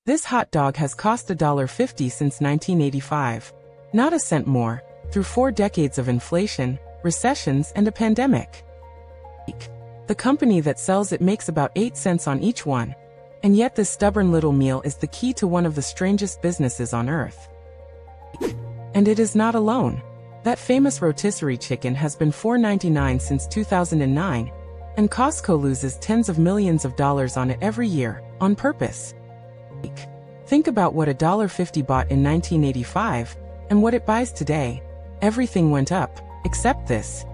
This hot dog has cost $1.50 since 1985. Not a cent more, through 4 decades of inflation, recessions, and a pandemic. The company that sells it makes about 8 cents on each one. And yet this stubborn little meal is the key to one of the strangest businesses on earth. And it is not alone. That famous rotisserie chicken has been $4.99 since 2009, and Costco loses tens of millions of dollars on it every year, on purpose. Think about what $1.50 bought in 1985, and what it buys today. Everything went up, except this.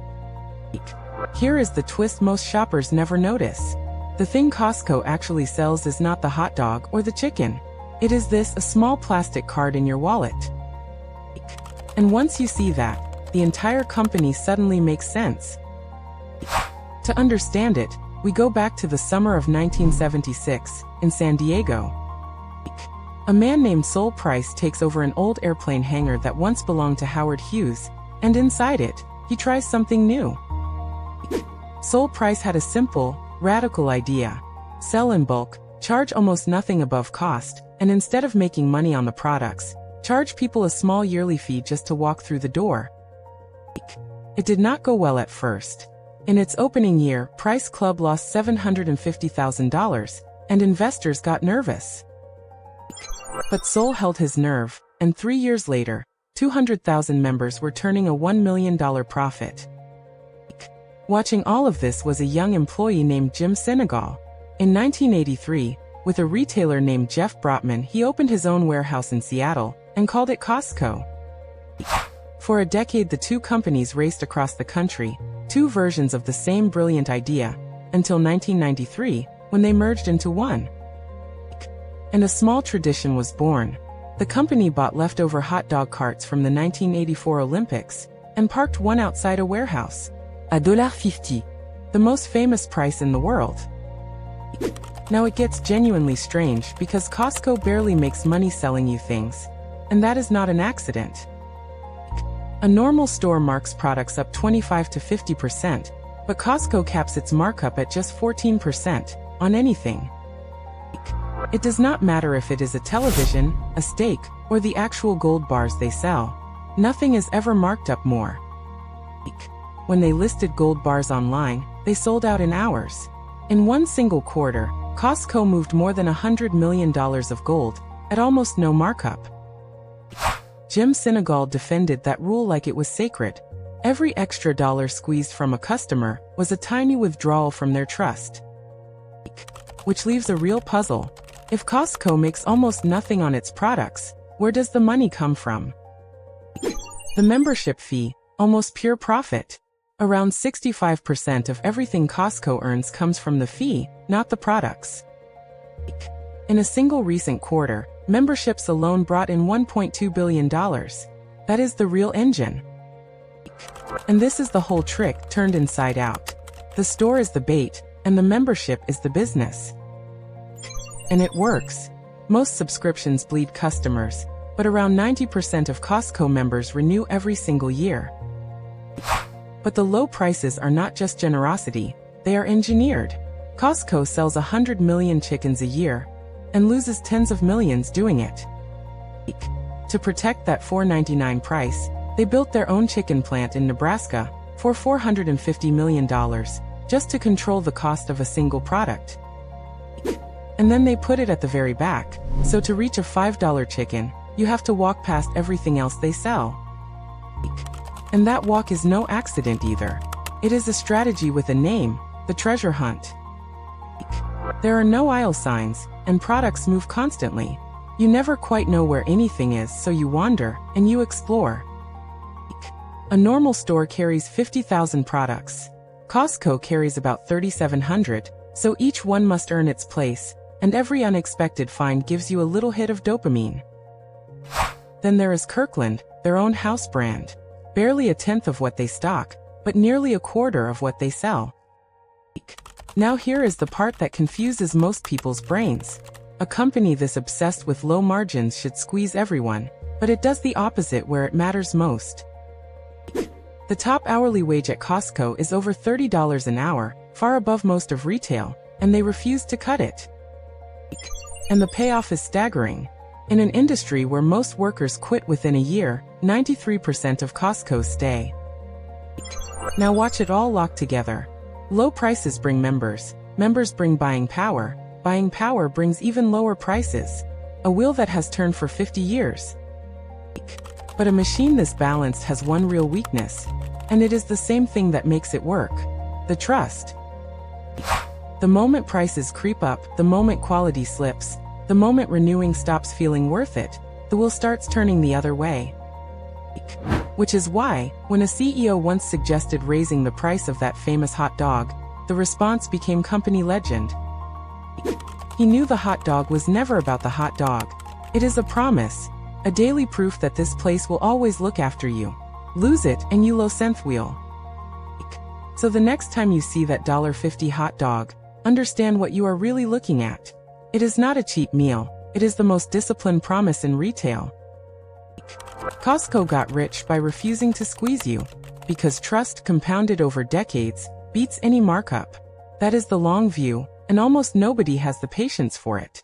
Here is the twist most shoppers never notice. The thing Costco actually sells is not the hot dog or the chicken. It is this, a small plastic card in your wallet. And once you see that, the entire company suddenly makes sense. To understand it, we go back to the summer of 1976, in San Diego. A man named Sol Price takes over an old airplane hangar that once belonged to Howard Hughes, and inside it, he tries something new. Sol Price had a simple, radical idea. Sell in bulk, charge almost nothing above cost, and instead of making money on the products, charge people a small yearly fee just to walk through the door. It did not go well at first. In its opening year, Price Club lost $750,000, and investors got nervous. But Sol held his nerve, and 3 years later, 200,000 members were turning a $1 million profit. Watching all of this was a young employee named Jim Sinegal. In 1983, with a retailer named Jeff Brotman, he opened his own warehouse in Seattle, and called it Costco. For a decade the two companies raced across the country, two versions of the same brilliant idea, until 1993, when they merged into one. And a small tradition was born. The company bought leftover hot dog carts from the 1984 Olympics, and parked one outside a warehouse. $1.50. The most famous price in the world. Now it gets genuinely strange because Costco barely makes money selling you things. And that is not an accident. A normal store marks products up 25 to 50%, but Costco caps its markup at just 14%, on anything. It does not matter if it is a television, a steak, or the actual gold bars they sell. Nothing is ever marked up more. When they listed gold bars online, they sold out in hours. In one single quarter, Costco moved more than $100 million of gold, at almost no markup. Jim Sinegal defended that rule like it was sacred. Every extra dollar squeezed from a customer was a tiny withdrawal from their trust. Which leaves a real puzzle. If Costco makes almost nothing on its products, where does the money come from? The membership fee, almost pure profit. Around 65% of everything Costco earns comes from the fee, not the products. In a single recent quarter, memberships alone brought in $1.2 billion. That is the real engine. And this is the whole trick turned inside out. The store is the bait, and the membership is the business. And it works. Most subscriptions bleed customers, but around 90% of Costco members renew every single year. But the low prices are not just generosity, they are engineered. Costco sells 100 million chickens a year, and loses tens of millions doing it. To protect that $4.99 price, they built their own chicken plant in Nebraska, for $450 million, just to control the cost of a single product. And then they put it at the very back, so to reach a $5 chicken, you have to walk past everything else they sell. And that walk is no accident either. It is a strategy with a name, the treasure hunt. There are no aisle signs, and products move constantly. You never quite know where anything is, so you wander, and you explore. A normal store carries 50,000 products. Costco carries about 3,700, so each one must earn its place, and every unexpected find gives you a little hit of dopamine. Then there is Kirkland, their own house brand. Barely a tenth of what they stock, but nearly a quarter of what they sell. Now here is the part that confuses most people's brains. A company this obsessed with low margins should squeeze everyone, but it does the opposite where it matters most. The top hourly wage at Costco is over $30 an hour, far above most of retail, and they refuse to cut it. And the payoff is staggering. In an industry where most workers quit within a year, 93% of Costco's stay. Now watch it all lock together. Low prices bring members. Members bring buying power. Buying power brings even lower prices. A wheel that has turned for 50 years. But a machine this balanced has one real weakness. And it is the same thing that makes it work. The trust. The moment prices creep up, the moment quality slips, the moment renewing stops feeling worth it, the wheel starts turning the other way. Which is why, when a CEO once suggested raising the price of that famous hot dog, the response became company legend. He knew the hot dog was never about the hot dog. It is a promise, a daily proof that this place will always look after you. Lose it and you low cent wheel. So the next time you see that $1.50 hot dog, understand what you are really looking at. It is not a cheap meal, it is the most disciplined promise in retail. Costco got rich by refusing to squeeze you, because trust compounded over decades beats any markup. That is the long view, and almost nobody has the patience for it.